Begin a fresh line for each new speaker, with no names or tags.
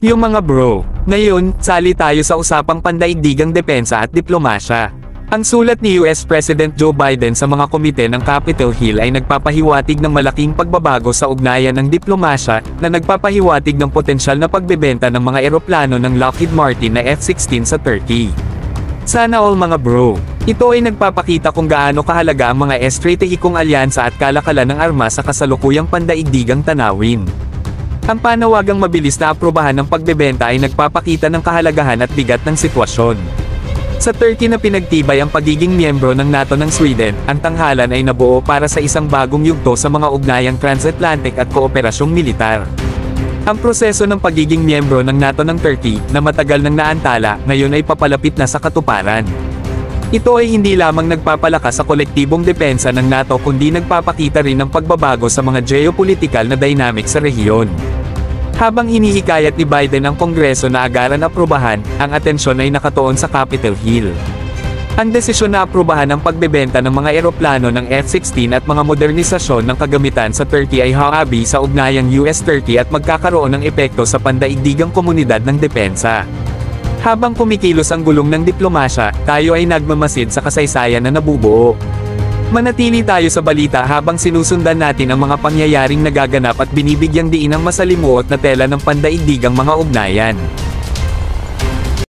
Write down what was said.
Yung mga bro, ngayon, sali tayo sa usapang pandaigdigang depensa at diplomasya. Ang sulat ni US President Joe Biden sa mga komite ng Capitol Hill ay nagpapahiwatig ng malaking pagbabago sa ugnayan ng diplomasya, na nagpapahiwatig ng potensyal na pagbebenta ng mga eroplano ng Lockheed Martin na F-16 sa Turkey. Sana all mga bro. Ito ay nagpapakita kung gaano kahalaga ang mga estratehikong alyansa at kalakalan ng armas sa kasalukuyang pandaigdigang tanawin. Ang panawagang mabilis na aprubahan ng pagbebenta ay nagpapakita ng kahalagahan at bigat ng sitwasyon. Sa Turkey na pinagtibay ang pagiging miyembro ng NATO ng Sweden, ang tanghalan ay nabuo para sa isang bagong yugto sa mga ugnayang transatlantic at kooperasyong militar. Ang proseso ng pagiging miyembro ng NATO ng Turkey, na matagal nang naantala, ngayon ay papalapit na sa katuparan. Ito ay hindi lamang nagpapalakas sa kolektibong depensa ng NATO kundi nagpapakita rin ng pagbabago sa mga geopolitikal na dynamic sa rehiyon. Habang hinihikayat ni Biden ang Kongreso na agaran aprubahan, ang atensyon ay nakatuon sa Capitol Hill. Ang desisyon na aprubahan ang pagbebenta ng mga eroplano ng F-16 at mga modernisasyon ng kagamitan sa Turkey ay haabi sa ugnayang US-Turkey at magkakaroon ng epekto sa pandaigdigang komunidad ng depensa. Habang kumikilos ang gulong ng diplomasya, tayo ay nagmamasid sa kasaysayan na nabubuo. Manatili tayo sa balita habang sinusundan natin ang mga pangyayaring nagaganap at binibigyang diin ang masalimuot na tela ng pandaigdigang mga ugnayan.